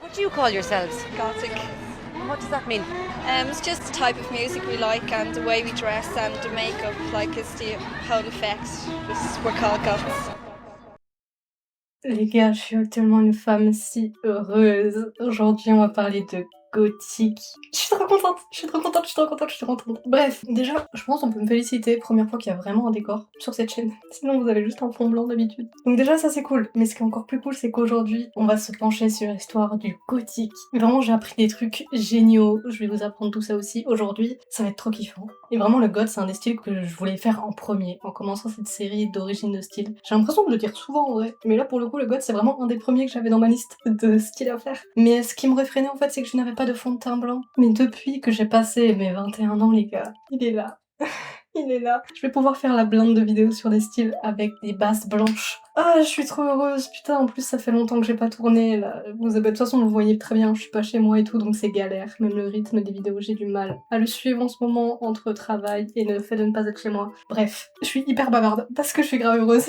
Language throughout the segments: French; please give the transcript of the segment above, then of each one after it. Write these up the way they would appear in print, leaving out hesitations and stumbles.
What do you call yourselves? Gothic. What does that mean? It's just the type of music we like and the way we dress and the makeup, like it's the whole effect. Just we're called goths. Les gars, je suis actuellement une femme si heureuse. Aujourd'hui, on va parler de gothique. Je suis trop contente, je suis trop contente, je suis trop contente, je suis trop contente. Bref, déjà, je pense qu'on peut me féliciter. Première fois qu'il y a vraiment un décor sur cette chaîne. Sinon, vous avez juste un fond blanc d'habitude. Donc déjà, ça c'est cool. Mais ce qui est encore plus cool, c'est qu'aujourd'hui, on va se pencher sur l'histoire du gothique. Vraiment, j'ai appris des trucs géniaux. Je vais vous apprendre tout ça aussi. Aujourd'hui, ça va être trop kiffant. Et vraiment, le goth, c'est un des styles que je voulais faire en premier, en commençant cette série d'origine de style. J'ai l'impression de le dire souvent en vrai. Mais là, pour le coup, le goth, c'est vraiment un des premiers que j'avais dans ma liste de styles à faire. Mais ce qui me réfrénait, en fait, c'est que je n'avais pas de fond de teint blanc. Mais depuis que j'ai passé mes 21 ans, les gars, il est là. Il est là. Je vais pouvoir faire la blinde de vidéos sur des styles avec des bases blanches. Ah, je suis trop heureuse, putain, en plus ça fait longtemps que j'ai pas tourné, là. De toute façon, vous voyez très bien, je suis pas chez moi et tout, donc c'est galère. Même le rythme des vidéos, j'ai du mal à le suivre en ce moment, entre travail et le fait de ne pas être chez moi. Bref, je suis hyper bavarde, parce que je suis grave heureuse.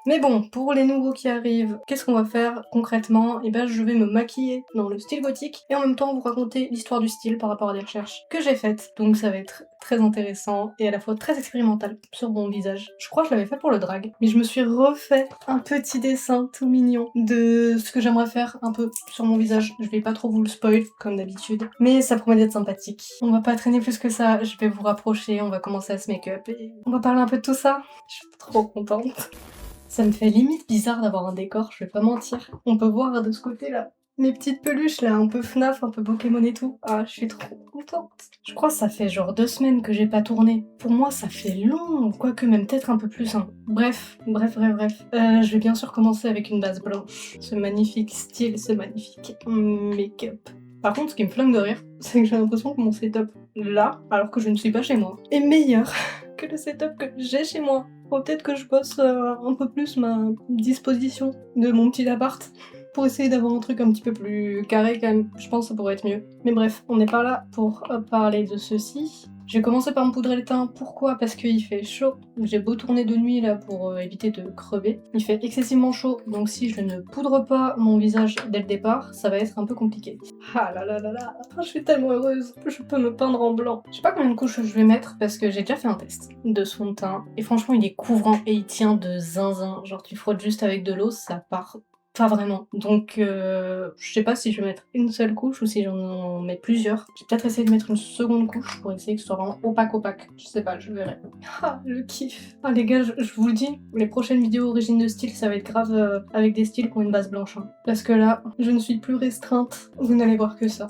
Mais bon, pour les nouveaux qui arrivent, qu'est-ce qu'on va faire concrètement? Eh ben, je vais me maquiller dans le style gothique et en même temps vous raconter l'histoire du style par rapport à des recherches que j'ai faites. Donc ça va être très intéressant et à la fois très expérimental sur mon visage. Je crois que je l'avais fait pour le drag, mais je me suis refait un petit dessin tout mignon de ce que j'aimerais faire un peu sur mon visage. Je vais pas trop vous le spoil comme d'habitude, mais ça promet d'être sympathique. On va pas traîner plus que ça, je vais vous rapprocher, on va commencer à se make-up et on va parler un peu de tout ça. Je suis trop contente. Ça me fait limite bizarre d'avoir un décor, je vais pas mentir. On peut voir de ce côté-là mes petites peluches là, un peu FNAF, un peu Pokémon et tout. Ah, je suis trop contente. Je crois que ça fait genre 2 semaines que j'ai pas tourné. Pour moi, ça fait long, quoique même peut-être un peu plus. Hein. Bref. Je vais bien sûr commencer avec une base blanche. Ce magnifique style, ce magnifique make-up. Par contre, ce qui me flingue de rire, c'est que j'ai l'impression que mon setup là, alors que je ne suis pas chez moi, est meilleur que le setup que j'ai chez moi. Faut peut-être que je bosse un peu plus ma disposition de mon petit appart pour essayer d'avoir un truc un petit peu plus carré quand même. Je pense que ça pourrait être mieux. Mais bref, on n'est pas là pour parler de ceci. Je vais commencer par me poudrer le teint. Pourquoi? Parce qu'il fait chaud. J'ai beau tourner de nuit là pour éviter de crever. Il fait excessivement chaud, donc si je ne poudre pas mon visage dès le départ, ça va être un peu compliqué. Ah là là là là, je suis tellement heureuse. Je peux me peindre en blanc. Je sais pas combien de couches je vais mettre parce que j'ai déjà fait un test de ce fond de teint. Et franchement, il est couvrant et il tient de zinzin. Genre tu frottes juste avec de l'eau, ça part pas vraiment. Donc je sais pas si je vais mettre une seule couche ou si j'en mets plusieurs. Je vais peut-être essayer de mettre une seconde couche pour essayer que ce soit vraiment opaque. Je sais pas, je verrai. Ah, le kiff. Ah les gars, je vous le dis, les prochaines vidéos origine de style, ça va être grave avec des styles qui ont une base blanche. Hein. Parce que là, je ne suis plus restreinte. Vous n'allez voir que ça.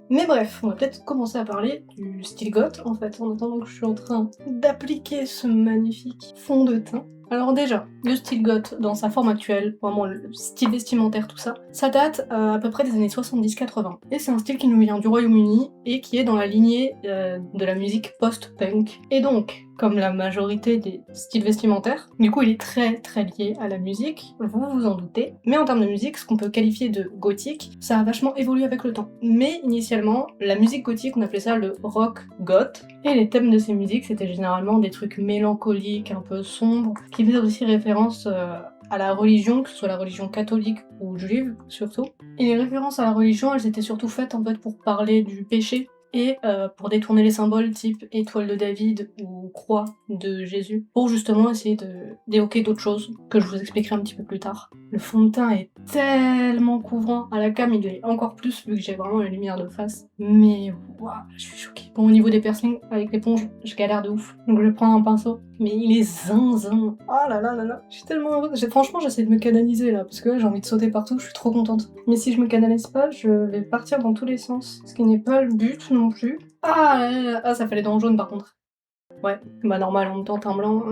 Mais bref, on va peut-être commencer à parler du style goth en fait, en attendant que je suis en train d'appliquer ce magnifique fond de teint. Alors déjà, le style goth dans sa forme actuelle, vraiment le style vestimentaire, tout ça, ça date à peu près des années 70-80. Et c'est un style qui nous vient du Royaume-Uni et qui est dans la lignée de la musique post-punk. Et donc, comme la majorité des styles vestimentaires, du coup il est très lié à la musique, vous vous en doutez. Mais en termes de musique, ce qu'on peut qualifier de gothique, ça a vachement évolué avec le temps. Mais initialement, la musique gothique, on appelait ça le rock goth. Et les thèmes de ces musiques, c'était généralement des trucs mélancoliques, un peu sombres, qui faisaient aussi référence à la religion, que ce soit la religion catholique ou juive surtout. Et les références à la religion, elles étaient surtout faites en fait pour parler du péché et pour détourner les symboles type étoile de David ou croix de Jésus, pour justement essayer d'évoquer d'autres choses que je vous expliquerai un petit peu plus tard. Le fond de teint est tellement couvrant, à la cam il est encore plus vu que j'ai vraiment la lumière de face, mais waouh, je suis choquée. Bon, au niveau des piercings, avec l'éponge, je galère de ouf, donc je vais prendre un pinceau, mais il est zinzin. Oh là là là là, je suis tellement heureuse. Franchement, j'essaie de me canaliser là, parce que là j'ai envie de sauter partout, je suis trop contente. Mais si je me canalise pas, je vais partir dans tous les sens, ce qui n'est pas le but non plus. Ah là là, ah ça fait les dents jaunes par contre. Ouais, bah normal, en même temps teint blanc,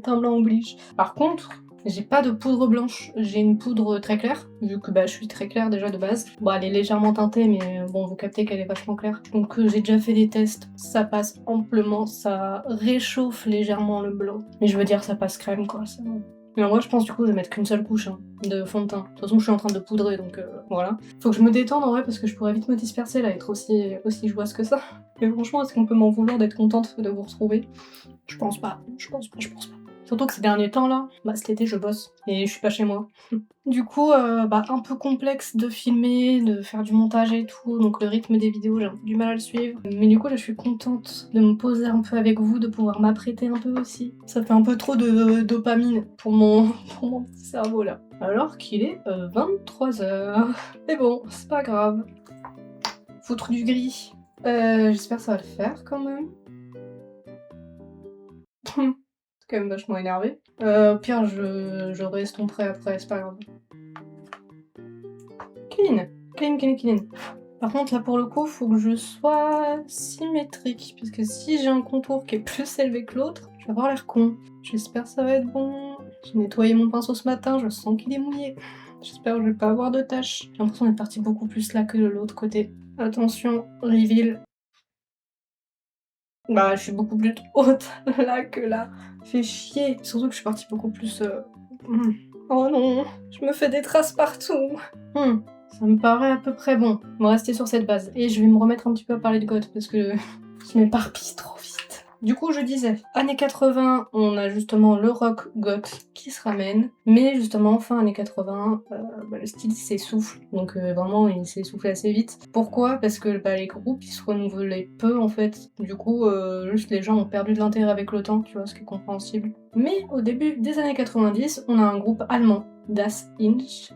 teint blanc oblige. Par contre, j'ai pas de poudre blanche, j'ai une poudre très claire, vu que bah je suis très claire déjà de base. Bon, elle est légèrement teintée, mais bon, vous captez qu'elle est vachement claire. Donc j'ai déjà fait des tests, ça passe amplement, ça réchauffe légèrement le blanc. Mais je veux dire, ça passe crème quoi, c'est bon. Mais en vrai, je pense du coup, je vais mettre qu'une seule couche de fond de teint. De toute façon, je suis en train de poudrer, donc voilà. Faut que je me détende en vrai, parce que je pourrais vite me disperser là, être aussi jouasse que ça. Mais franchement, est-ce qu'on peut m'en vouloir d'être contente de vous retrouver? Je pense pas. Surtout que ces derniers temps là, cet été je bosse et je suis pas chez moi. Du coup, un peu complexe de filmer, de faire du montage et tout, donc le rythme des vidéos j'ai un peu du mal à le suivre. Mais du coup là je suis contente de me poser un peu avec vous, de pouvoir m'apprêter un peu aussi. Ça fait un peu trop de dopamine pour mon, pour mon petit cerveau là. Alors qu'il est 23h. Mais bon, c'est pas grave. Foutre du gris. J'espère que ça va le faire quand même. C'est quand même vachement énervé. Au pire, je restomperai après, c'est pas grave. Clean. Clean, clean, clean. Par contre, là, pour le coup, faut que je sois symétrique. Parce que si j'ai un contour qui est plus élevé que l'autre, je vais avoir l'air con. J'espère que ça va être bon. J'ai nettoyé mon pinceau ce matin, je sens qu'il est mouillé. J'espère que je vais pas avoir de taches. J'ai l'impression d'être parti beaucoup plus là que de l'autre côté. Attention, reveal. Je suis beaucoup plus haute là que là. Fait chier. Surtout que je suis partie beaucoup plus... Oh non, je me fais des traces partout. Ça me paraît à peu près bon. On va rester sur cette base. Et je vais me remettre un petit peu à parler de goth parce que je m'éparpille trop vite. Du coup, je disais, années 80, on a justement le rock goth qui se ramène, mais justement, fin années 80, le style s'essouffle, donc vraiment il s'est essoufflé assez vite. Pourquoi? Parce que les groupes ils se renouvelaient peu en fait, du coup juste les gens ont perdu de l'intérêt avec le temps, tu vois, ce qui est compréhensible. Mais au début des années 90, on a un groupe allemand, Das Ich,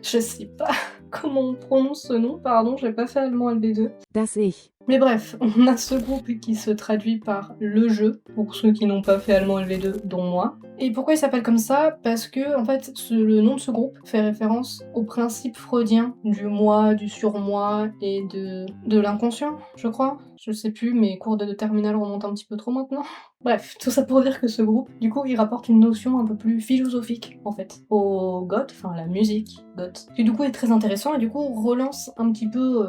je sais pas comment on prononce ce nom, pardon, j'ai pas fait allemand LB2. Das Ich. Mais bref, on a ce groupe qui se traduit par le jeu, pour ceux qui n'ont pas fait allemand LV2, dont moi. Et pourquoi il s'appelle comme ça? Parce que, en fait, le nom de ce groupe fait référence au principe freudien du moi, du surmoi et de l'inconscient, je crois. Je sais plus, mes cours de terminale remontent un petit peu trop maintenant. Bref, tout ça pour dire que ce groupe, du coup, il rapporte une notion un peu plus philosophique, en fait, au goth, enfin la musique goth, qui du coup est très intéressant et du coup relance un petit peu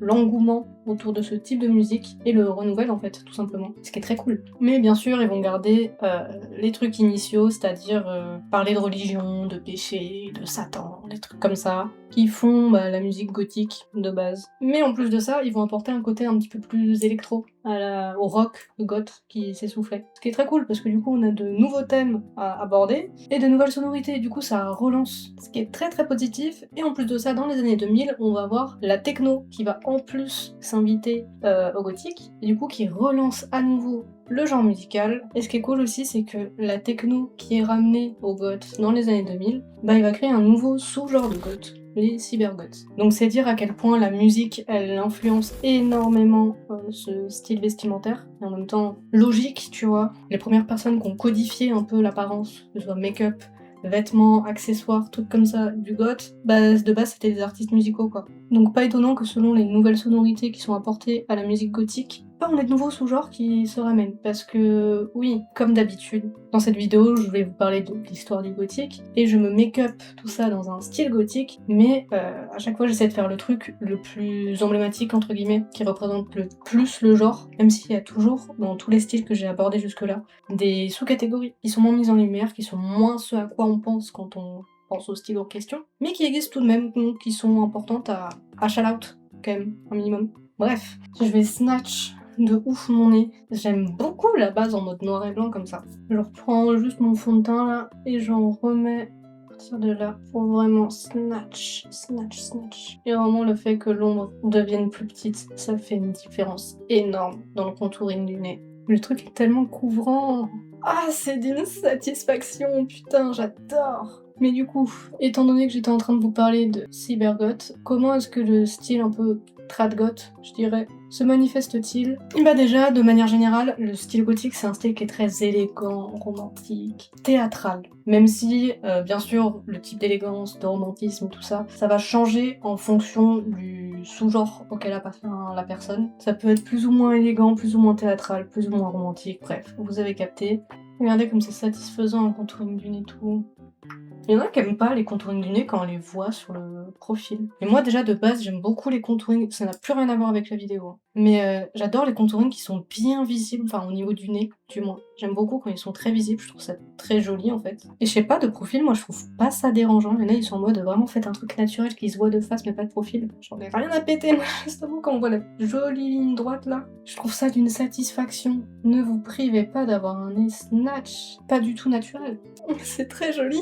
l'engouement autour de ce type de musique et le renouvelle en fait, tout simplement, ce qui est très cool. Mais bien sûr, ils vont garder les trucs initiaux, c'est-à-dire parler de religion, de péché, de Satan, des trucs comme ça, qui font la musique gothique de base. Mais en plus de ça, ils vont apporter un côté un petit peu plus électro, au rock, le goth qui s'essoufflait. Ce qui est très cool parce que du coup on a de nouveaux thèmes à aborder et de nouvelles sonorités, du coup ça relance, ce qui est très très positif. Et en plus de ça, dans les années 2000, on va avoir la techno qui va en plus s'inviter au gothique et du coup qui relance à nouveau le genre musical. Et ce qui est cool aussi, c'est que la techno qui est ramenée au goth dans les années 2000, il va créer un nouveau sous-genre de goth, les cybergoths. Donc c'est dire à quel point la musique, elle influence énormément ce style vestimentaire, et en même temps logique, tu vois. Les premières personnes qui ont codifié un peu l'apparence, que ce soit make-up, vêtements, accessoires, trucs comme ça, du goth, de base c'était des artistes musicaux quoi. Donc pas étonnant que selon les nouvelles sonorités qui sont apportées à la musique gothique, on a de nouveaux sous-genres qui se ramènent. Parce que oui, comme d'habitude, dans cette vidéo je vais vous parler de l'histoire du gothique, et je me make-up tout ça dans un style gothique, mais à chaque fois j'essaie de faire le truc le plus emblématique entre guillemets, qui représente le plus le genre, même s'il y a toujours, dans tous les styles que j'ai abordés jusque-là, des sous-catégories qui sont moins mises en lumière, qui sont moins ce à quoi on pense quand on pense au style en question, mais qui existent tout de même, donc qui sont importantes à shout out, quand même, un minimum. Bref, je vais snatch de ouf mon nez. J'aime beaucoup la base en mode noir et blanc comme ça. Je reprends juste mon fond de teint là, et j'en remets à partir de là pour vraiment snatch. Et vraiment le fait que l'ombre devienne plus petite, ça fait une différence énorme dans le contouring du nez. Le truc est tellement couvrant. Ah, c'est d'une satisfaction, putain, j'adore. Mais du coup, étant donné que j'étais en train de vous parler de cybergoth, comment est-ce que le style un peu tradgoth, je dirais, se manifeste-t-il? Et déjà, de manière générale, le style gothique c'est un style qui est très élégant, romantique, théâtral. Même si, bien sûr, le type d'élégance, de romantisme, tout ça, ça va changer en fonction du sous-genre auquel appartient la personne. Ça peut être plus ou moins élégant, plus ou moins théâtral, plus ou moins romantique, bref, vous avez capté. Regardez comme c'est satisfaisant en contouring du nez tout. Il y en a qui aiment pas les contourings du nez quand on les voit sur le profil. Et moi déjà de base j'aime beaucoup les contourings, ça n'a plus rien à voir avec la vidéo. Mais j'adore les contourings qui sont bien visibles, enfin au niveau du nez. du moins. J'aime beaucoup quand ils sont très visibles, je trouve ça très joli en fait. Et je sais pas, de profil, moi je trouve pas ça dérangeant. Il y en a, ils sont en mode vraiment faites un truc naturel qui se voit de face mais pas de profil. J'en ai rien à péter, moi, justement, quand on voit la jolie ligne droite là. Je trouve ça d'une satisfaction. Ne vous privez pas d'avoir un nez snatch, pas du tout naturel. C'est très joli.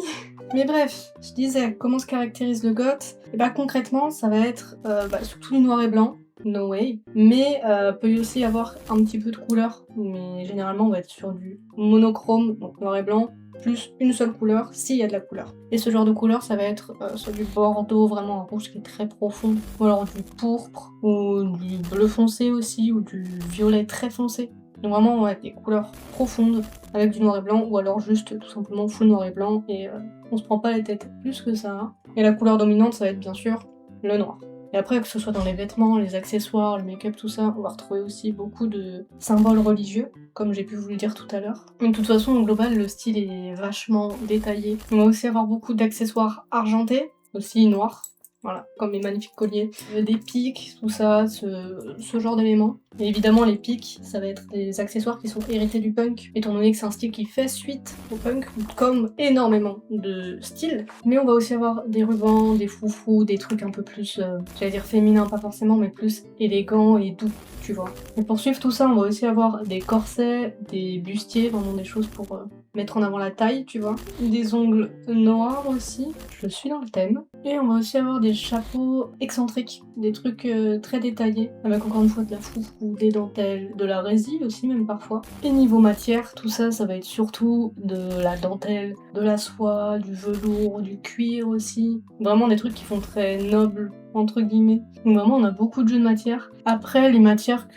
Mais bref, je disais, comment se caractérise le goth? Et bah concrètement, ça va être surtout du noir et blanc. No way. Mais peut y aussi avoir un petit peu de couleur. Mais généralement, on va être sur du monochrome, donc noir et blanc, plus une seule couleur, s'il y a de la couleur. Et ce genre de couleur, ça va être soit du bordeaux, vraiment un rouge qui est très profond, ou alors du pourpre, ou du bleu foncé aussi, ou du violet très foncé. Donc vraiment, ouais, des couleurs profondes, avec du noir et blanc, ou alors juste tout simplement full noir et blanc, et on se prend pas la tête plus que ça. Et la couleur dominante, ça va être bien sûr le noir. Et après, que ce soit dans les vêtements, les accessoires, le make-up, tout ça, on va retrouver aussi beaucoup de symboles religieux, comme j'ai pu vous le dire tout à l'heure. Mais de toute façon, au global, le style est vachement détaillé. On va aussi avoir beaucoup d'accessoires argentés, aussi noirs. Voilà, comme les magnifiques colliers, des pics, tout ça, ce genre d'éléments. Et évidemment, les pics, ça va être des accessoires qui sont hérités du punk, étant donné que c'est un style qui fait suite au punk, comme énormément de styles. Mais on va aussi avoir des rubans, des froufrous, des trucs un peu plus, j'allais dire féminins, pas forcément, mais plus élégants et doux, tu vois. Et pour suivre tout ça, on va aussi avoir des corsets, des bustiers, vraiment des choses pour mettre en avant la taille, tu vois. Des ongles noirs aussi, je suis dans le thème. Et on va aussi avoir des chapeaux excentriques, des trucs très détaillés, avec encore une fois de la froufrou, des dentelles, de la résille aussi même parfois. Et niveau matière, tout ça, ça va être surtout de la dentelle, de la soie, du velours, du cuir aussi. Vraiment des trucs qui font très noble, entre guillemets. Donc vraiment, on a beaucoup de jeux de matière. Après, les matières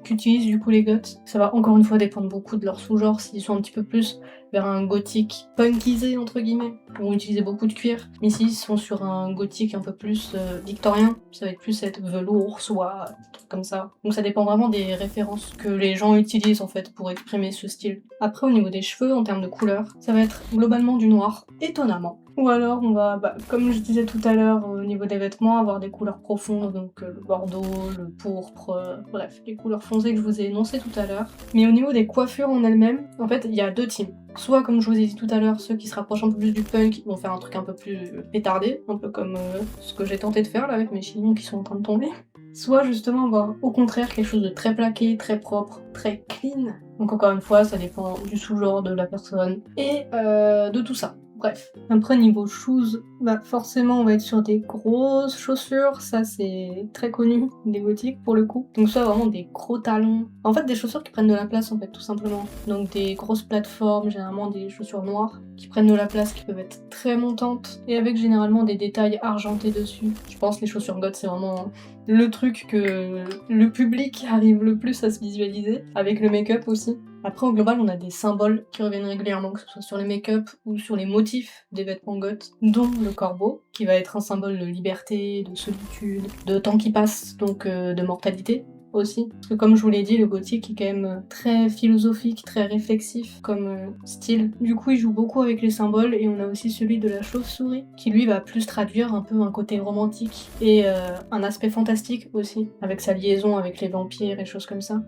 qu'utilisent du coup les goths, ça va encore une fois dépendre beaucoup de leur sous-genre, s'ils sont un petit peu plus vers un gothique punkisé entre guillemets, ils vont utiliser beaucoup de cuir. Mais s'ils sont sur un gothique un peu plus victorien, ça va être plus être velours, soie, trucs comme ça. Donc ça dépend vraiment des références que les gens utilisent en fait pour exprimer ce style. Après au niveau des cheveux, en termes de couleur, ça va être globalement du noir, étonnamment. Ou alors on va, comme je disais tout à l'heure, au niveau des vêtements, avoir des couleurs profondes, donc le bordeaux, le pourpre, bref, les couleurs foncées que je vous ai énoncées tout à l'heure. Mais au niveau des coiffures en elles-mêmes, en fait, il y a deux teams. Soit, comme je vous ai dit tout à l'heure, ceux qui se rapprochent un peu plus du punk, ils vont faire un truc un peu plus pétardé, un peu comme ce que j'ai tenté de faire là avec mes chignons qui sont en train de tomber. Soit justement avoir au contraire quelque chose de très plaqué, très propre, très clean. Donc encore une fois, ça dépend du sous-genre de la personne et de tout ça. Bref. Après niveau shoes, forcément on va être sur des grosses chaussures, ça c'est très connu, des gothiques pour le coup. Donc soit vraiment des gros talons. En fait des chaussures qui prennent de la place en fait tout simplement. Donc des grosses plateformes, généralement des chaussures noires qui prennent de la place, qui peuvent être très montantes et avec généralement des détails argentés dessus. Je pense que les chaussures goth c'est vraiment le truc que le public arrive le plus à se visualiser, avec le make-up aussi. Après, au global, on a des symboles qui reviennent régulièrement, que ce soit sur les make-up ou sur les motifs des vêtements goth, dont le corbeau, qui va être un symbole de liberté, de solitude, de temps qui passe, donc de mortalité aussi. Parce que comme je vous l'ai dit, le gothique est quand même très philosophique, très réflexif comme style. Du coup, il joue beaucoup avec les symboles, et on a aussi celui de la chauve-souris, qui lui va plus traduire un peu un côté romantique et un aspect fantastique aussi, avec sa liaison avec les vampires et choses comme ça.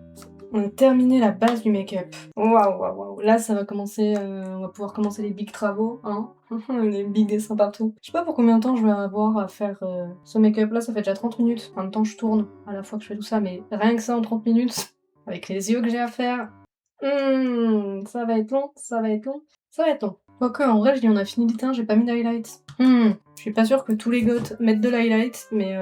On a terminé la base du make-up. Waouh. Là, ça va commencer, on va pouvoir commencer les big travaux, hein. Les big dessins partout. Je sais pas pour combien de temps je vais avoir à faire ce make-up. Là, ça fait déjà 30 minutes. En même temps, je tourne à la fois que je fais tout ça, mais rien que ça en 30 minutes, avec les yeux que j'ai à faire. Ça va être long. Quoique, en vrai, je dis on a fini le teint, j'ai pas mis d'highlights. Je suis pas sûre que tous les goths mettent de l'highlight, mais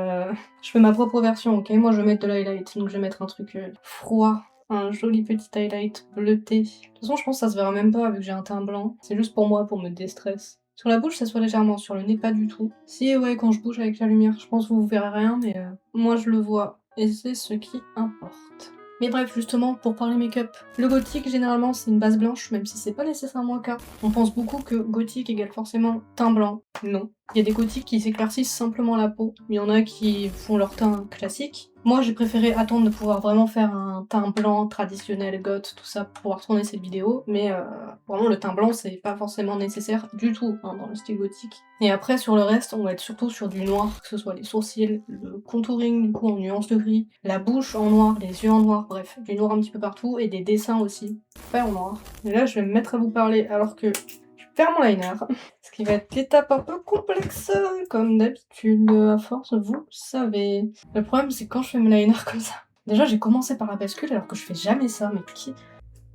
je fais ma propre version, ok? Moi, je vais mettre de l'highlight, donc je vais mettre un truc froid. Un joli petit highlight bleuté. De toute façon, je pense que ça se verra même pas vu que j'ai un teint blanc. C'est juste pour moi, pour me déstress. Sur la bouche, ça se voit légèrement. Sur le nez, pas du tout. Si, ouais, quand je bouge avec la lumière, je pense que vous verrez rien, mais moi, je le vois. Et c'est ce qui importe. Mais bref, justement, pour parler make-up, le gothique, généralement, c'est une base blanche, même si c'est pas nécessairement le cas. On pense beaucoup que gothique égale forcément teint blanc. Non. Il y a des gothiques qui s'éclaircissent simplement la peau, il y en a qui font leur teint classique. Moi, j'ai préféré attendre de pouvoir vraiment faire un teint blanc traditionnel, goth, tout ça, pour pouvoir tourner cette vidéo, mais vraiment le teint blanc, c'est pas forcément nécessaire du tout hein, dans le style gothique. Et après, sur le reste, on va être surtout sur du noir, que ce soit les sourcils, le contouring, du coup, en nuance de gris, la bouche en noir, les yeux en noir, bref, du noir un petit peu partout, et des dessins aussi, fait en noir. Et là, je vais me mettre à vous parler, alors que faire mon liner, ce qui va être l'étape un peu complexe, comme d'habitude, à force, vous savez. Le problème, c'est quand je fais mon liner comme ça. Déjà, j'ai commencé par la bascule alors que je fais jamais ça, mais qui...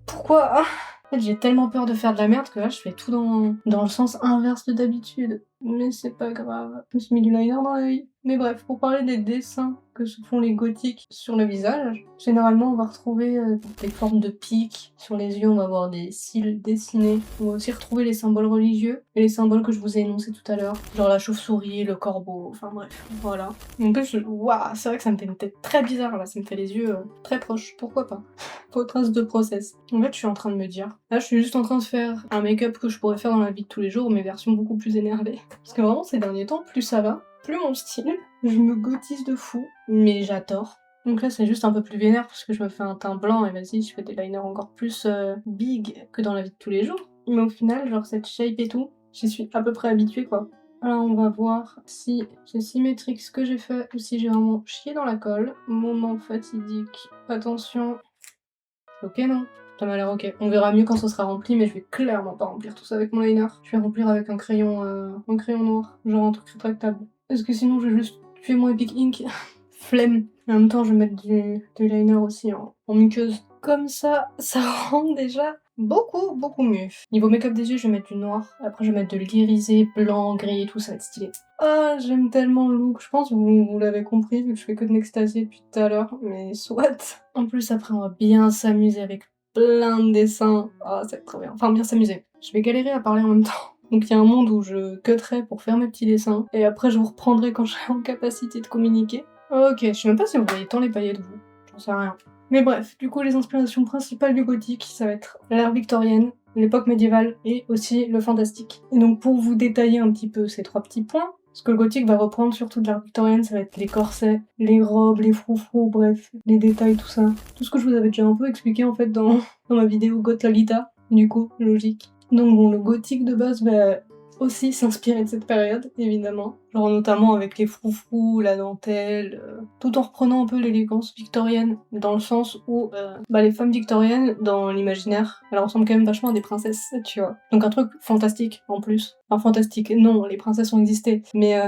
Pourquoi En fait, j'ai tellement peur de faire de la merde que là, je fais tout dans le sens inverse de d'habitude. Mais c'est pas grave, je me suis mis du liner dans l'œil. Mais bref, pour parler des dessins que se font les gothiques sur le visage, généralement on va retrouver des formes de pics. Sur les yeux, on va avoir des cils dessinés. On va aussi retrouver les symboles religieux et les symboles que je vous ai énoncés tout à l'heure. Genre la chauve-souris, le corbeau, enfin bref, voilà. En plus, waouh, c'est vrai que ça me fait une tête très bizarre là, ça me fait les yeux très proches, pourquoi pas. Faux trace de process. En fait, je suis en train de me dire, là je suis juste en train de faire un make-up que je pourrais faire dans la vie de tous les jours, mais version beaucoup plus énervée. Parce que vraiment, ces derniers temps, plus ça va, plus mon style, je me gotise de fou, mais j'adore. Donc là, c'est juste un peu plus vénère parce que je me fais un teint blanc et vas-y, je fais des liners encore plus big que dans la vie de tous les jours. Mais au final, genre cette shape et tout, j'y suis à peu près habituée quoi. Alors on va voir si c'est symétrique ce que j'ai fait ou si j'ai vraiment chié dans la colle. Moment fatidique. Attention. Ok non, ça m'a l'air ok. On verra mieux quand ça sera rempli, mais je vais clairement pas remplir tout ça avec mon liner. Je vais remplir avec un crayon noir, genre un truc rétractable. Parce que sinon je vais juste tuer mon Epic Ink. Flemme. En même temps je vais mettre du liner aussi en muqueuse. Comme ça rend déjà beaucoup mieux. Niveau make-up des yeux, je vais mettre du noir. Après je vais mettre de l'irisé, blanc, gris et tout, ça va être stylé. Ah, j'aime tellement le look. Je pense que vous l'avez compris, vu que je fais que de m'extasier depuis tout à l'heure, mais soit. En plus, après, on va bien s'amuser avec plein de dessins. Ah, ça va être trop bien. Enfin, bien s'amuser. Je vais galérer à parler en même temps. Donc, il y a un monde où je cutterai pour faire mes petits dessins, et après, je vous reprendrai quand je serai en capacité de communiquer. Ok, je sais même pas si vous voyez tant les paillettes, vous. J'en sais rien. Mais bref, du coup, les inspirations principales du gothique, ça va être l'ère victorienne, l'époque médiévale et aussi le fantastique. Et donc, pour vous détailler un petit peu ces trois petits points, ce que le gothique va reprendre surtout de l'art victorienne, ça va être les corsets, les robes, les froufrous, bref, les détails, tout ça. Tout ce que je vous avais déjà un peu expliqué en fait dans ma vidéo Goth Lolita, du coup, logique. Donc bon, le gothique de base va aussi s'inspirer de cette période, évidemment. Genre notamment avec les froufrous, la dentelle, tout en reprenant un peu l'élégance victorienne, dans le sens où les femmes victoriennes, dans l'imaginaire, elles ressemblent quand même vachement à des princesses, tu vois. Donc un truc fantastique, en plus. Enfin fantastique, non, les princesses ont existé, mais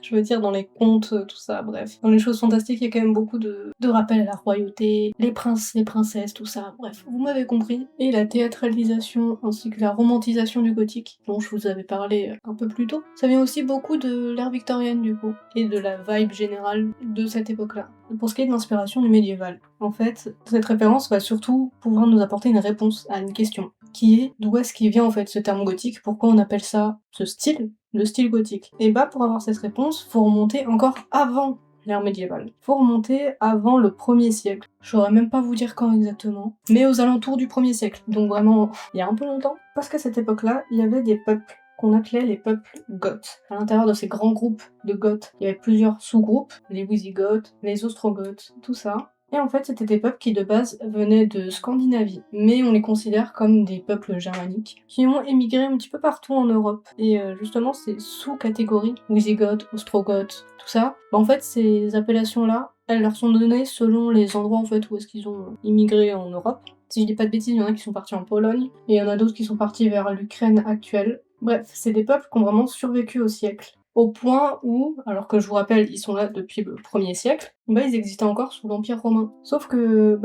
je veux dire dans les contes, tout ça, bref. Dans les choses fantastiques, il y a quand même beaucoup de rappels à la royauté, les princes, les princesses, tout ça, bref, vous m'avez compris. Et la théâtralisation ainsi que la romantisation du gothique, dont je vous avais parlé un peu plus tôt, ça vient aussi beaucoup de l'ère victorienne du coup, et de la vibe générale de cette époque-là. Pour ce qui est de l'inspiration du médiéval, en fait, cette référence va surtout pouvoir nous apporter une réponse à une question, qui est d'où est-ce qu'il vient en fait ce terme gothique, pourquoi on appelle ça ce style, le style gothique. Et bah pour avoir cette réponse, faut remonter encore avant l'ère médiévale. Faut remonter avant le 1er siècle. Je saurais même pas vous dire quand exactement, mais aux alentours du 1er siècle, donc vraiment il y a un peu longtemps, parce qu'à cette époque-là, il y avait des peuples qu'on appelait les peuples goths. À l'intérieur de ces grands groupes de goths, il y avait plusieurs sous-groupes, les Wisigoths, les Ostrogoths, tout ça. Et en fait, c'était des peuples qui de base venaient de Scandinavie, mais on les considère comme des peuples germaniques, qui ont émigré un petit peu partout en Europe. Et justement, ces sous-catégories, Wisigoths, Ostrogoths, tout ça, en fait, ces appellations-là, elles leur sont données selon les endroits en fait où est-ce qu'ils ont immigré en Europe. Si je dis pas de bêtises, il y en a qui sont partis en Pologne, et il y en a d'autres qui sont partis vers l'Ukraine actuelle. Bref, c'est des peuples qui ont vraiment survécu au siècle. Au point où, alors que je vous rappelle, ils sont là depuis le 1er siècle, ils existaient encore sous l'Empire romain. Sauf que,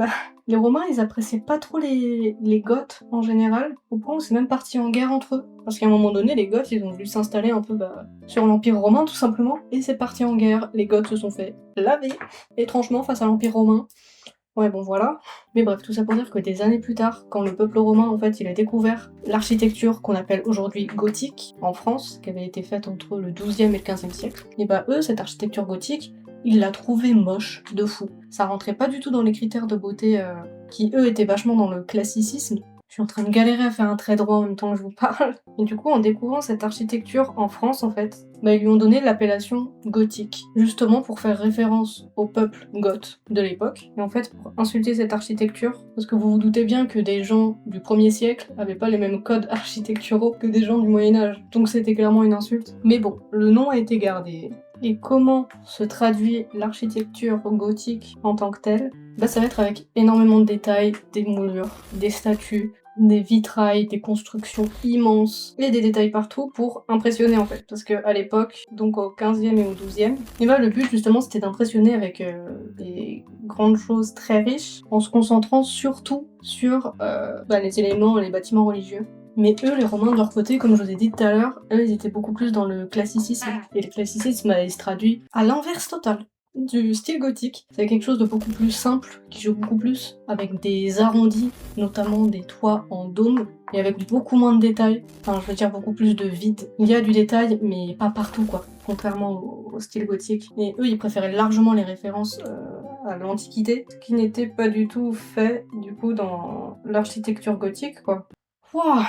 les Romains, ils appréciaient pas trop les Goths en général, au point où c'est même parti en guerre entre eux. Parce qu'à un moment donné, les Goths, ils ont voulu s'installer un peu sur l'Empire romain, tout simplement, et c'est parti en guerre. Les Goths se sont fait laver, étrangement, face à l'Empire romain. Ouais, bon voilà. Mais bref, tout ça pour dire que des années plus tard, quand le peuple romain, en fait, il a découvert l'architecture qu'on appelle aujourd'hui gothique en France, qui avait été faite entre le 12e et le 15e siècle, et eux, cette architecture gothique, ils la trouvaient moche de fou. Ça rentrait pas du tout dans les critères de beauté qui, eux, étaient vachement dans le classicisme. Je suis en train de galérer à faire un trait droit en même temps que je vous parle. Et du coup, en découvrant cette architecture en France, en fait, ils lui ont donné l'appellation gothique, justement pour faire référence au peuple goth de l'époque. Et en fait, pour insulter cette architecture, parce que vous vous doutez bien que des gens du 1er siècle avaient pas les mêmes codes architecturaux que des gens du Moyen-Âge. Donc c'était clairement une insulte. Mais bon, le nom a été gardé. Et comment se traduit l'architecture gothique en tant que telle? Ça va être avec énormément de détails, des moulures, des statues, des vitrails, des constructions immenses et des détails partout pour impressionner en fait. Parce qu'à l'époque, donc au 15e et au 12e, le but justement c'était d'impressionner avec des grandes choses très riches en se concentrant surtout sur les éléments, les bâtiments religieux. Mais eux, les Romains, de leur côté, comme je vous ai dit tout à l'heure, eux, ils étaient beaucoup plus dans le classicisme. Et le classicisme, il se traduit à l'inverse total du style gothique. C'est quelque chose de beaucoup plus simple, qui joue beaucoup plus, avec des arrondis, notamment des toits en dôme, et avec beaucoup moins de détails. Enfin, je veux dire beaucoup plus de vide. Il y a du détail, mais pas partout, quoi, contrairement au style gothique. Et eux, ils préféraient largement les références à l'Antiquité, ce qui n'était pas du tout fait, du coup, dans l'architecture gothique, quoi. Wouah!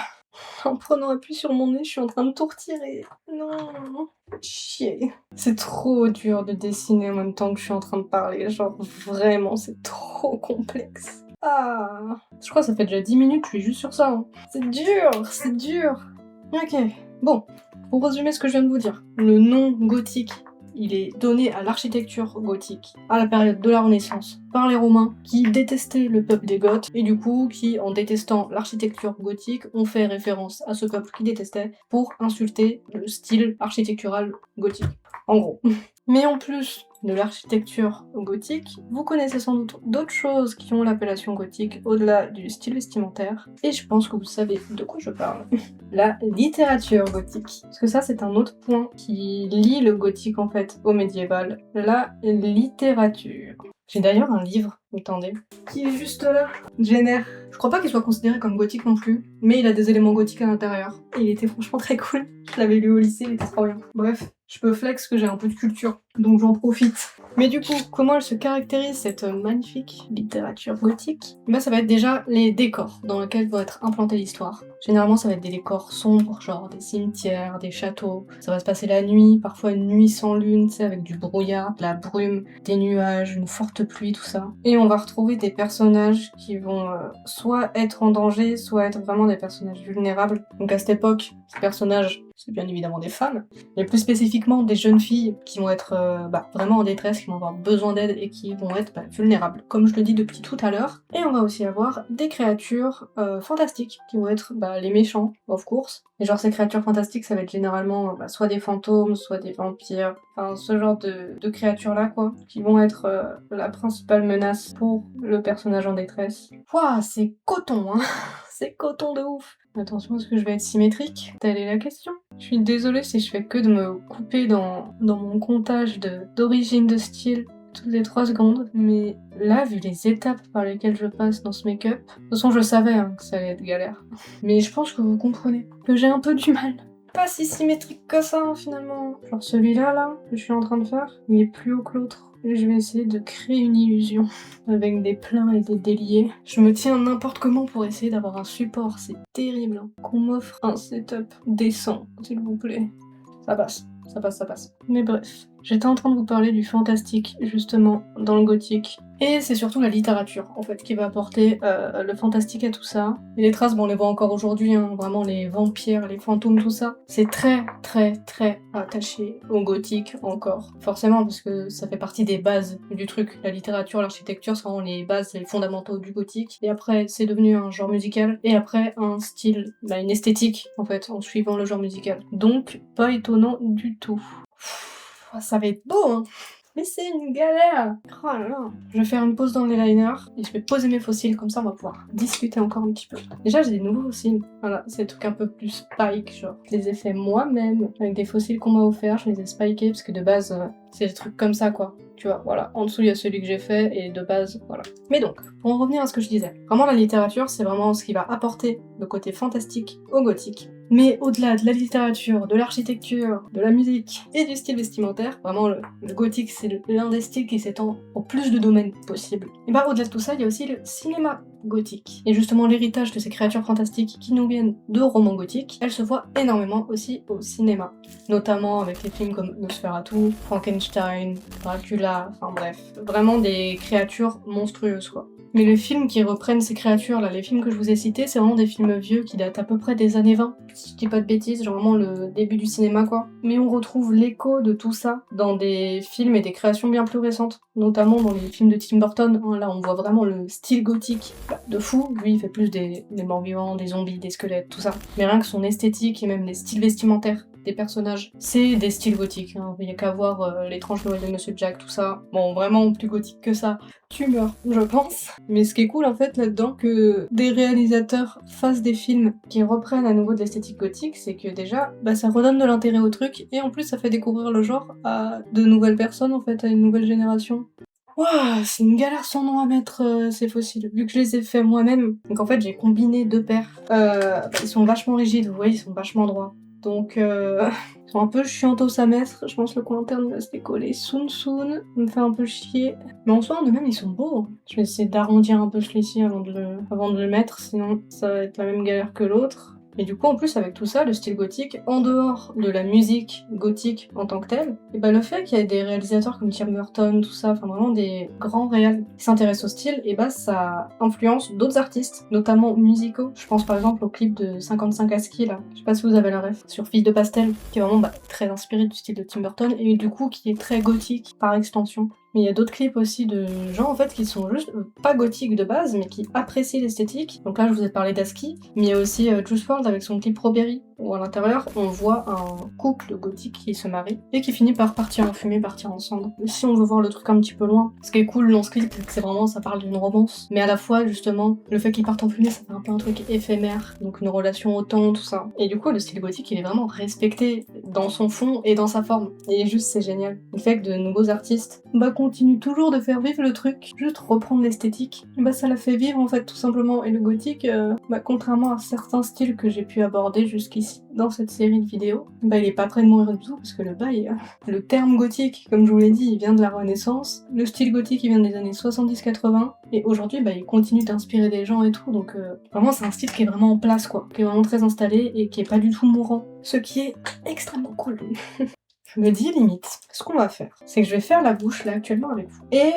En prenant appui sur mon nez, je suis en train de tout retirer. Non, chier. C'est trop dur de dessiner en même temps que je suis en train de parler. Genre, vraiment, c'est trop complexe. Ah, je crois que ça fait déjà 10 minutes que je suis juste sur ça. Hein. C'est dur, c'est dur. Ok, bon, pour résumer ce que je viens de vous dire. Le nom gothique, il est donné à l'architecture gothique, à la période de la Renaissance, par les Romains, qui détestaient le peuple des Goths, et du coup, qui, en détestant l'architecture gothique, ont fait référence à ce peuple qui détestait pour insulter le style architectural gothique. En gros. Mais en plus de l'architecture gothique, vous connaissez sans doute d'autres choses qui ont l'appellation gothique au-delà du style vestimentaire, et je pense que vous savez de quoi je parle. La littérature gothique. Parce que ça, c'est un autre point qui lie le gothique en fait au médiéval. La littérature. J'ai d'ailleurs un livre, attendez, qui est juste là. Jenner. Je crois pas qu'il soit considéré comme gothique non plus, mais il a des éléments gothiques à l'intérieur. Et il était franchement très cool. Je l'avais lu au lycée, il était trop bien. Bref, je peux flex que j'ai un peu de culture, donc j'en profite. Mais du coup, comment elle se caractérise cette magnifique littérature gothique? Ça va être déjà les décors dans lesquels va être implantée l'histoire. Généralement, ça va être des décors sombres, genre des cimetières, des châteaux. Ça va se passer la nuit, parfois une nuit sans lune, tu sais, avec du brouillard, de la brume, des nuages, une forte pluie, tout ça. Et on va retrouver des personnages qui vont soit être en danger, soit être vraiment des personnages vulnérables. Donc à cette époque, ces personnages, c'est bien évidemment des femmes, mais plus spécifiquement des jeunes filles qui vont être vraiment en détresse, qui vont avoir besoin d'aide et qui vont être vulnérables, comme je le dis depuis tout à l'heure. Et on va aussi avoir des créatures fantastiques, qui vont être les méchants, of course. Et genre ces créatures fantastiques, ça va être généralement soit des fantômes, soit des vampires, enfin ce genre de créatures-là, quoi, qui vont être la principale menace pour le personnage en détresse. Ouah, c'est coton, hein. C'est coton de ouf. Attention, est-ce que je vais être symétrique? Telle est la question. Je suis désolée si je fais que de me couper dans mon comptage d'origine de style toutes les 3 secondes, mais là, vu les étapes par lesquelles je passe dans ce make-up, de toute façon je savais que ça allait être galère. Mais je pense que vous comprenez que j'ai un peu du mal. Pas si symétrique que ça, finalement. Genre celui-là, là, que je suis en train de faire, il est plus haut que l'autre. Et je vais essayer de créer une illusion avec des pleins et des déliés. Je me tiens n'importe comment pour essayer d'avoir un support, c'est terrible. Qu'on m'offre un setup décent, s'il vous plaît. Ça passe. Ça passe, ça passe. Mais bref, j'étais en train de vous parler du fantastique, justement, dans le gothique. Et c'est surtout la littérature, en fait, qui va apporter le fantastique à tout ça. Et les traces, on les voit encore aujourd'hui, hein, vraiment les vampires, les fantômes, tout ça. C'est très, très, très attaché au gothique, encore. Forcément, parce que ça fait partie des bases du truc. La littérature, l'architecture, c'est vraiment les bases, les fondamentaux du gothique. Et après, c'est devenu un genre musical. Et après, un style, une esthétique, en fait, en suivant le genre musical. Donc, pas étonnant du tout. Ça va être beau, hein. Mais c'est une galère. Oh là là. Je vais faire une pause dans l'eyeliner et je vais poser mes fossiles, comme ça on va pouvoir discuter encore un petit peu. Déjà j'ai des nouveaux fossiles. Voilà, c'est des trucs un peu plus spike, genre. Je les ai fait moi-même avec des fossiles qu'on m'a offert, je les ai spikés parce que de base c'est des trucs comme ça quoi. Tu vois, voilà. En dessous il y a celui que j'ai fait et de base, voilà. Mais donc, pour en revenir à ce que je disais, vraiment la littérature c'est vraiment ce qui va apporter le côté fantastique au gothique. Mais au-delà de la littérature, de l'architecture, de la musique et du style vestimentaire, vraiment le gothique c'est l'un des styles qui s'étend au plus de domaines possibles. Et au-delà de tout ça, il y a aussi le cinéma gothique. Et justement l'héritage de ces créatures fantastiques qui nous viennent de romans gothiques, elle se voit énormément aussi au cinéma. Notamment avec les films comme Nosferatu, Frankenstein, Dracula, enfin bref, vraiment des créatures monstrueuses quoi. Mais les films qui reprennent ces créatures là, les films que je vous ai cités, c'est vraiment des films vieux qui datent à peu près des années 20. Si je dis pas de bêtises, genre vraiment le début du cinéma quoi. Mais on retrouve l'écho de tout ça dans des films et des créations bien plus récentes. Notamment dans les films de Tim Burton, hein, là on voit vraiment le style gothique de fou. Lui il fait plus des morts-vivants, des zombies, des squelettes, tout ça. Mais rien que son esthétique et même les styles vestimentaires des personnages, c'est des styles gothiques. Hein. Il y a qu'à voir l'étrange Noël de Monsieur Jack, tout ça. Bon, vraiment plus gothique que ça, tu meurs, je pense. Mais ce qui est cool en fait là-dedans, que des réalisateurs fassent des films qui reprennent à nouveau de l'esthétique gothique, c'est que déjà, ça redonne de l'intérêt au truc, et en plus ça fait découvrir le genre à de nouvelles personnes en fait, à une nouvelle génération. Ouah, c'est une galère sans nom à mettre ces fossiles, vu que je les ai faits moi-même. Donc en fait j'ai combiné deux paires. Ils sont vachement rigides, vous voyez, ils sont vachement droits. Donc ils sont un peu chiantos à mettre, je pense que le coin interne va se décoller soon, me fait un peu chier. Mais en soi, de même, ils sont beaux. Je vais essayer d'arrondir un peu celui-ci avant de le mettre, sinon ça va être la même galère que l'autre. Et du coup, en plus, avec tout ça, le style gothique, en dehors de la musique gothique en tant que telle, et le fait qu'il y ait des réalisateurs comme Tim Burton, tout ça, enfin vraiment des grands réals qui s'intéressent au style, et ça influence d'autres artistes, notamment musicaux. Je pense par exemple au clip de 55 ASCII, là. Je sais pas si vous avez la ref, sur Fille de Pastel, qui est vraiment très inspiré du style de Tim Burton, et du coup qui est très gothique par extension. Mais il y a d'autres clips aussi de gens en fait qui sont juste pas gothiques de base mais qui apprécient l'esthétique. Donc là je vous ai parlé d'ASCII, mais il y a aussi Juice WRLD avec son clip Strawberry, où à l'intérieur on voit un couple gothique qui se marie et qui finit par partir en fumée, partir en cendres. Si on veut voir le truc un petit peu loin, ce qui est cool dans ce clip c'est que c'est vraiment, ça parle d'une romance, mais à la fois justement le fait qu'ils partent en fumée ça fait un peu un truc éphémère, donc une relation au temps, tout ça. Et du coup le style gothique il est vraiment respecté dans son fond et dans sa forme, et juste c'est génial. Le fait que de nouveaux artistes continue toujours de faire vivre le truc, juste reprendre l'esthétique, ça la fait vivre en fait tout simplement. Et le gothique, contrairement à certains styles que j'ai pu aborder jusqu'ici dans cette série de vidéos, il est pas prêt de mourir du tout parce que le terme gothique, comme je vous l'ai dit, il vient de la Renaissance, le style gothique il vient des années 70-80, et aujourd'hui il continue d'inspirer des gens et tout, donc vraiment c'est un style qui est vraiment en place quoi, qui est vraiment très installé et qui est pas du tout mourant, ce qui est extrêmement cool. Je me dis limite, ce qu'on va faire, c'est que je vais faire la bouche là actuellement avec vous. Et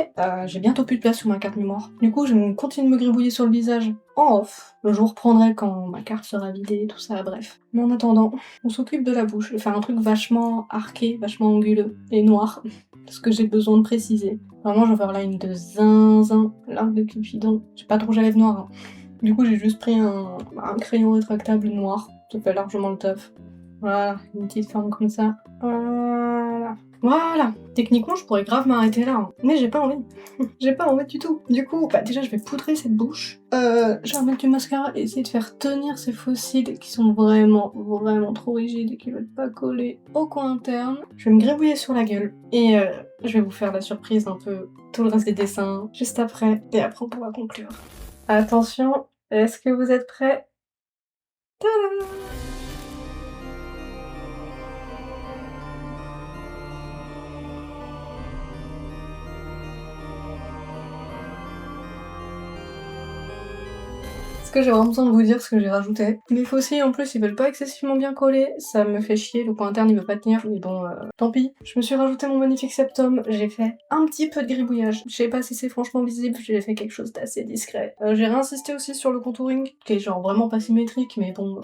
j'ai bientôt plus de place sur ma carte mémoire. Du coup, je vais continuer de me gribouiller sur le visage en off. Je vous reprendrai quand ma carte sera vidée, tout ça, bref. Mais en attendant, on s'occupe de la bouche. Je vais faire un truc vachement arqué, vachement anguleux et noir. Ce que j'ai besoin de préciser. Vraiment, je vais faire la ligne de zinzin, l'arc de Cupidon. J'ai pas de rouge à lèvres noir. Hein. Du coup, j'ai juste pris un crayon rétractable noir. Ça fait largement le taf. Voilà, une petite forme comme ça. Voilà. Techniquement, je pourrais grave m'arrêter là, hein. Mais j'ai pas envie. J'ai pas envie du tout. Du coup, déjà, je vais poudrer cette bouche. Je vais remettre du mascara et essayer de faire tenir ces fossiles qui sont vraiment, vraiment trop rigides et qui veulent pas coller au coin interne. Je vais me gribouiller sur la gueule. Et je vais vous faire la surprise un peu tout le reste des dessins juste après. Et après, on pourra conclure. Attention, est-ce que vous êtes prêts? Tadam! Est-ce que j'ai vraiment besoin de vous dire ce que j'ai rajouté? Les fossiles en plus ils veulent pas excessivement bien coller, ça me fait chier, le point interne il veut pas tenir, mais bon tant pis. Je me suis rajouté mon magnifique septum, j'ai fait un petit peu de gribouillage. Je sais pas si c'est franchement visible, j'ai fait quelque chose d'assez discret. J'ai réinsisté aussi sur le contouring, qui est genre vraiment pas symétrique, mais bon...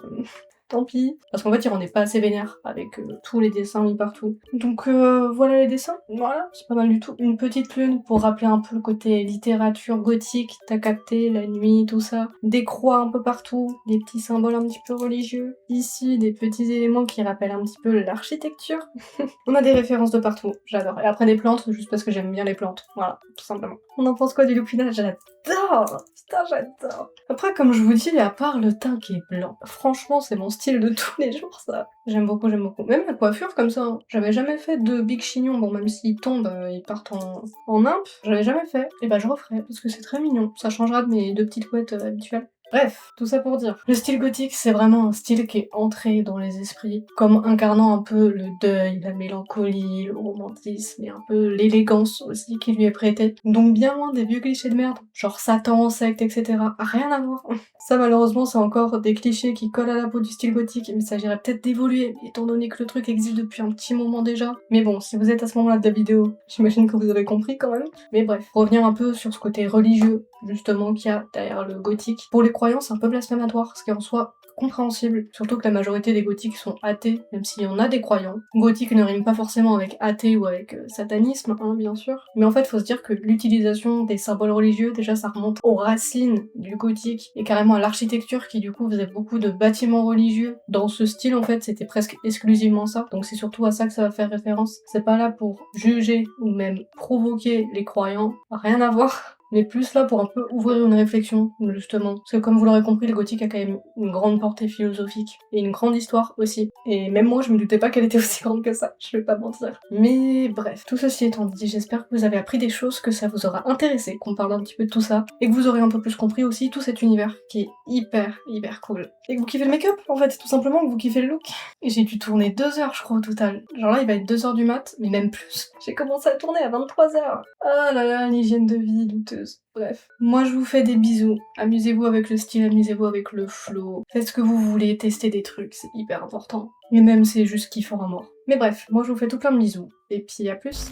Tant pis. Parce qu'en fait, il rendait pas assez vénère avec tous les dessins mis partout. Donc voilà les dessins. Voilà, c'est pas mal du tout. Une petite lune pour rappeler un peu le côté littérature gothique, t'as capté, la nuit, tout ça. Des croix un peu partout, des petits symboles un petit peu religieux. Ici, des petits éléments qui rappellent un petit peu l'architecture. On a des références de partout, j'adore. Et après des plantes, juste parce que j'aime bien les plantes. Voilà, tout simplement. On en pense quoi du lupinage? J'adore! Putain, j'adore! Après, comme je vous dis, à part le teint qui est blanc, franchement, c'est mon style de tous les jours, ça. J'aime beaucoup, j'aime beaucoup. Même la coiffure, comme ça, hein. J'avais jamais fait de big chignon. Bon, même s'ils tombent, ils partent en nimp. J'avais jamais fait. Et je referai, parce que c'est très mignon. Ça changera de mes deux petites couettes habituelles. Bref, tout ça pour dire. Le style gothique, c'est vraiment un style qui est entré dans les esprits, comme incarnant un peu le deuil, la mélancolie, le romantisme et un peu l'élégance aussi qui lui est prêtée. Donc bien loin des vieux clichés de merde, genre Satan, secte, etc. Rien à voir. Ça malheureusement c'est encore des clichés qui collent à la peau du style gothique, mais il s'agirait peut-être d'évoluer, étant donné que le truc existe depuis un petit moment déjà. Mais bon, si vous êtes à ce moment-là de la vidéo, j'imagine que vous avez compris quand même. Mais bref, revenir un peu sur ce côté religieux, justement, qu'il y a derrière le gothique. Pour les croyants, c'est un peu blasphématoire, ce qui est en soi compréhensible, surtout que la majorité des gothiques sont athées, même s'il y en a des croyants. Gothique ne rime pas forcément avec athée ou avec satanisme, hein, bien sûr. Mais en fait, faut se dire que l'utilisation des symboles religieux, déjà ça remonte aux racines du gothique, et carrément à l'architecture qui du coup faisait beaucoup de bâtiments religieux. Dans ce style, en fait, c'était presque exclusivement ça, donc c'est surtout à ça que ça va faire référence. C'est pas là pour juger ou même provoquer les croyants, rien à voir. Mais plus là pour un peu ouvrir une réflexion, justement. Parce que comme vous l'aurez compris, le gothique a quand même une grande portée philosophique, et une grande histoire aussi. Et même moi, je me doutais pas qu'elle était aussi grande que ça, je vais pas mentir. Mais bref, tout ceci étant dit, j'espère que vous avez appris des choses, que ça vous aura intéressé, qu'on parle un petit peu de tout ça, et que vous aurez un peu plus compris aussi tout cet univers, qui est hyper cool. Et que vous kiffez le make-up, en fait, tout simplement, que vous kiffez le look. Et j'ai dû tourner 2 heures, je crois, au total. Genre là, il va être 2 heures du mat, mais même plus. J'ai commencé à tourner à 23 heures. Ah là là, l'hygiène de vie douteuse. Bref. Moi, je vous fais des bisous. Amusez-vous avec le style, amusez-vous avec le flow. Faites ce que vous voulez, testez des trucs, c'est hyper important. Et même, c'est juste kiffant à mort. Mais bref, moi, je vous fais tout plein de bisous. Et puis, à plus.